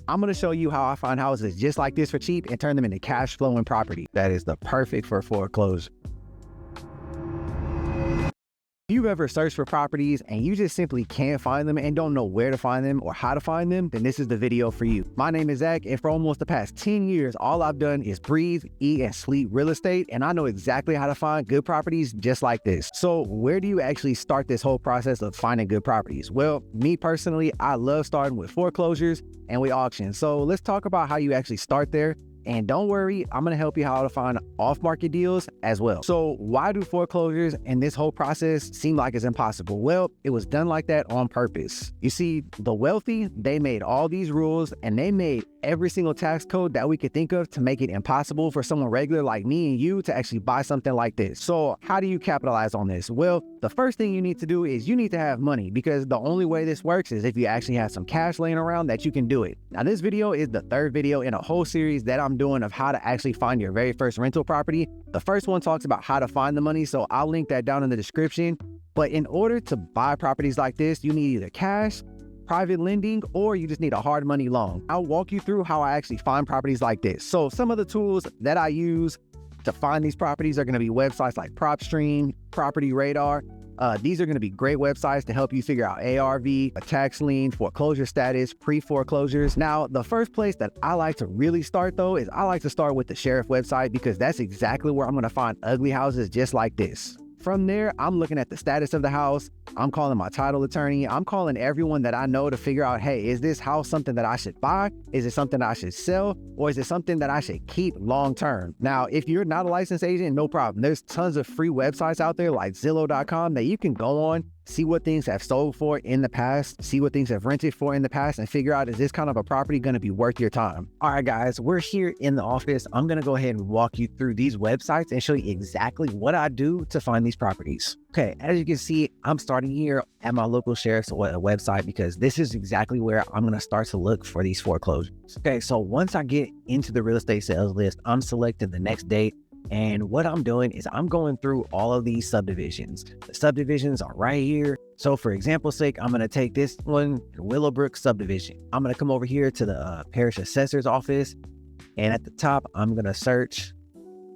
I'm going to show you how I find houses just like this for cheap and turn them into cash flowing property that is the perfect for foreclosure. If you've ever searched for properties and you just simply can't find them and don't know where to find them or how to find them, then this is the video for you. My name is Zach, and for almost the past 10 years, all I've done is breathe, eat, and sleep real estate, and I know exactly how to find good properties just like this. So where do you actually start this whole process of finding good properties? Well, me personally, I love starting with foreclosures and with auctions. So let's talk about how you actually start there. And don't worry, I'm gonna help you how to find off-market deals as well. So why do foreclosures and this whole process seem like it's impossible? Well, it was done like that on purpose. You see, the wealthy, they made all these rules and they made every single tax code that we could think of to make it impossible for someone regular like me and you to actually buy something like this. So how do you capitalize on this? Well, the first thing you need to do is you need to have money, because the only way this works is if you actually have some cash laying around that you can do it. Now, this video is the third video in a whole series that I'm doing of how to actually find your very first rental property. The first one talks about how to find the money, so I'll link that down in the description. But in order to buy properties like this, you need either cash, private lending, or you just need a hard money loan. I'll walk you through how I actually find properties like this. So some of the tools that I use to find these properties are going to be websites like PropStream, Property Radar. These are going to be great websites to help you figure out ARV, a tax lien, foreclosure status, pre-foreclosures. Now, the first place that I like to really start though is I like to start with the sheriff website, because that's exactly where I'm going to find ugly houses just like this. From there, I'm looking at the status of the house. I'm calling my title attorney. I'm calling everyone that I know to figure out, hey, is this house something that I should buy? Is it something I should sell? Or is it something that I should keep long term? Now, if you're not a licensed agent, no problem. There's tons of free websites out there like Zillow.com that you can go on, see what things have sold for in the past, see what things have rented for in the past, and figure out, is this kind of a property going to be worth your time? All right, guys, we're here in the office. I'm going to go ahead and walk you through these websites and show you exactly what I do to find these properties. Okay, as you can see, I'm starting here at my local sheriff's website, because this is exactly where I'm going to start to look for these foreclosures. Okay, so once I get into the real estate sales list, I'm selecting the next date. And what I'm doing is I'm going through all of these subdivisions. The subdivisions are right here. So for example's sake, I'm going to take this one, Willowbrook subdivision. I'm going to come over here to the parish assessor's office. And at the top, I'm going to search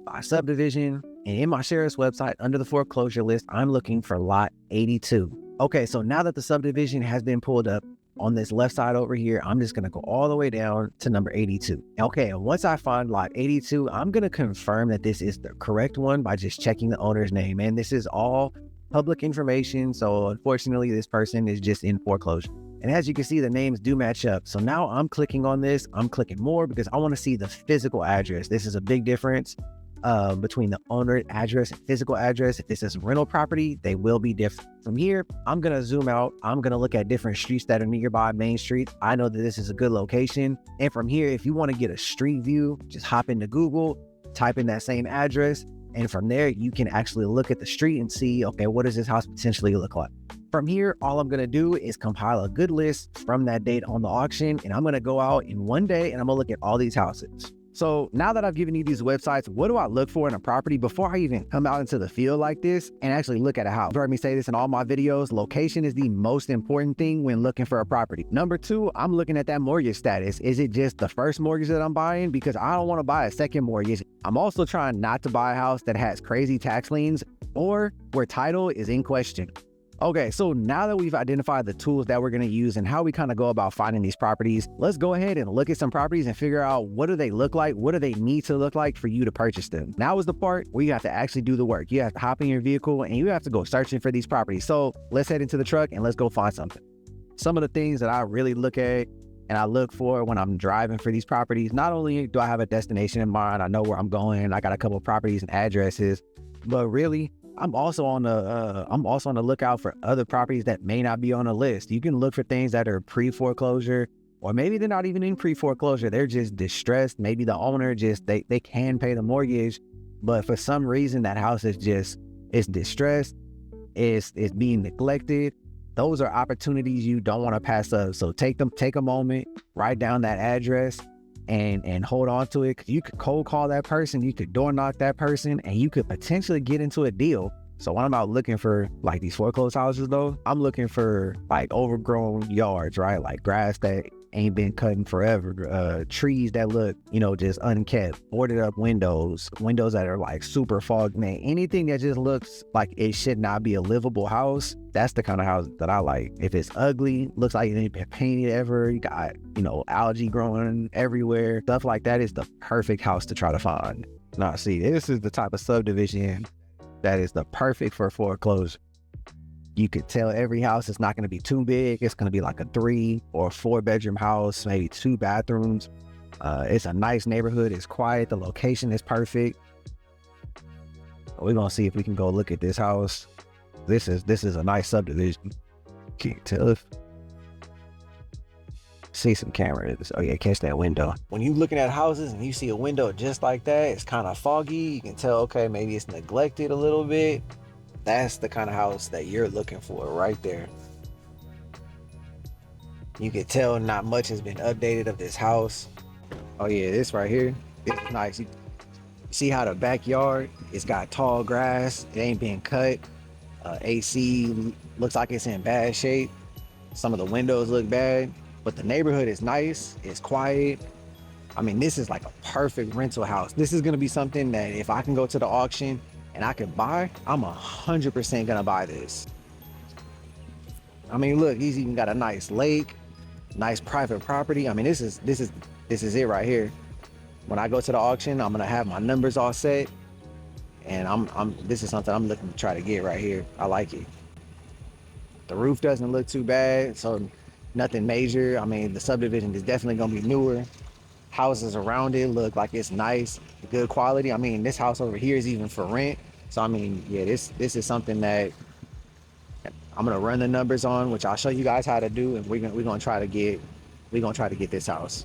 by subdivision. And in my sheriff's website, under the foreclosure list, I'm looking for lot 82. Okay, so now that the subdivision has been pulled up, on this left side over here, I'm just going to go all the way down to number 82. Okay, and once I find lot 82, I'm going to confirm that this is the correct one by just checking the owner's name. And this is all public information, so unfortunately, this person is just in foreclosure. And as you can see, the names do match up. So now I'm clicking on this. I'm clicking more because I want to see the physical address. This is a big difference between the owner address and physical address. If this is a rental property, they will be different. From here, I'm going to zoom out. I'm going to look at different streets that are nearby Main Street. I know that this is a good location. And from here, if you want to get a street view, just hop into Google, type in that same address. And from there, you can actually look at the street and see, okay, what does this house potentially look like? From here, all I'm going to do is compile a good list from that date on the auction. And I'm going to go out in one day and I'm going to look at all these houses. So now that I've given you these websites, what do I look for in a property before I even come out into the field like this and actually look at a house? You've heard me say this in all my videos. Location is the most important thing when looking for a property. Number two, I'm looking at that mortgage status. Is it just the first mortgage that I'm buying? Because I don't want to buy a second mortgage. I'm also trying not to buy a house that has crazy tax liens or where title is in question. Okay, so now that we've identified the tools that we're going to use and how we kind of go about finding these properties, let's go ahead and look at some properties and figure out, what do they look like? What do they need to look like for you to purchase them? Now is the part where you have to actually do the work. You have to hop in your vehicle and you have to go searching for these properties. So let's head into the truck and let's go find something. Some of the things that I really look at and I look for when I'm driving for these properties, not only do I have a destination in mind, I know where I'm going, I got a couple of properties and addresses, but really, I'm also on the lookout for other properties that may not be on the list. You can look for things that are pre-foreclosure, or maybe they're not even in pre-foreclosure. They're just distressed. Maybe the owner just, they can pay the mortgage, but for some reason that house is distressed, it's being neglected. Those are opportunities you don't want to pass up. So take a moment, write down that address, and hold on to it. You could cold call that person, you could door knock that person, and you could potentially get into a deal. So when I'm out looking for like these foreclosed houses though, I'm looking for like overgrown yards, right? Like grass that ain't been cut in forever. Trees that look, just unkept, boarded up windows that are like super fogged, man. Anything that just looks like it should not be a livable house, that's the kind of house that I like. If it's ugly, looks like it ain't been painted ever, you got, algae growing everywhere, stuff like that is the perfect house to try to find. Now, see, this is the type of subdivision that is the perfect for foreclosure. You could tell every house is not going to be too big. It's going to be like a 3 or 4 bedroom house, maybe 2 bathrooms. It's a nice neighborhood. It's quiet. The location is perfect. We're going to see if we can go look at this house. This is a nice subdivision. Can't tell if... See some cameras. Oh yeah, catch that window. When you're looking at houses and you see a window just like that, it's kind of foggy. You can tell, okay, maybe it's neglected a little bit. That's the kind of house that you're looking for right there. You can tell not much has been updated of this house. Oh yeah, this right here, it's nice. You see how the backyard, it's got tall grass. It ain't been cut. AC looks like it's in bad shape. Some of the windows look bad, but the neighborhood is nice. It's quiet. I mean, this is like a perfect rental house. This is gonna be something that if I can go to the auction and I could buy, I'm 100% gonna buy this. I mean, look, he's even got a nice lake, nice private property. I mean, this is it right here. When I go to the auction, I'm gonna have my numbers all set, and this is something I'm looking to try to get right here. I like it. The roof doesn't look too bad, so nothing major. I mean, the subdivision is definitely gonna be newer. Houses around it look like it's nice, good quality. I mean, this house over here is even for rent. So I mean, yeah, this is something that I'm gonna run the numbers on, which I'll show you guys how to do, and we're gonna try to get this house.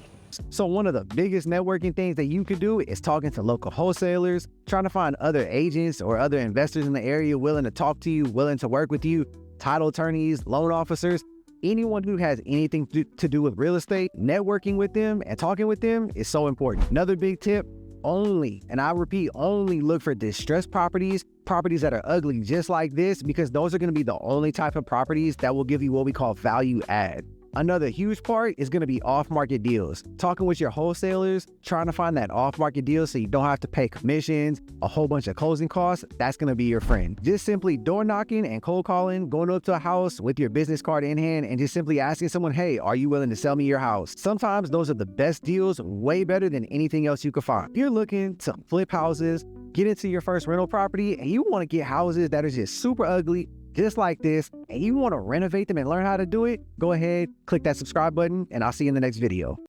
So one of the biggest networking things that you could do is talking to local wholesalers, trying to find other agents or other investors in the area willing to talk to you, willing to work with you, title attorneys, loan officers. Anyone who has anything to do with real estate, networking with them and talking with them is so important. Another big tip, only, and I repeat, only look for distressed properties that are ugly just like this, because those are going to be the only type of properties that will give you what we call value add. Another huge part is going to be off-market deals. Talking with your wholesalers, trying to find that off-market deal so you don't have to pay commissions, a whole bunch of closing costs, that's going to be your friend. Just simply door knocking and cold calling, going up to a house with your business card in hand and just simply asking someone, hey, are you willing to sell me your house? Sometimes those are the best deals, way better than anything else you could find. If you're looking to flip houses, get into your first rental property, and you want to get houses that are just super ugly, just like this, and you want to renovate them and learn how to do it, go ahead, click that subscribe button, and I'll see you in the next video.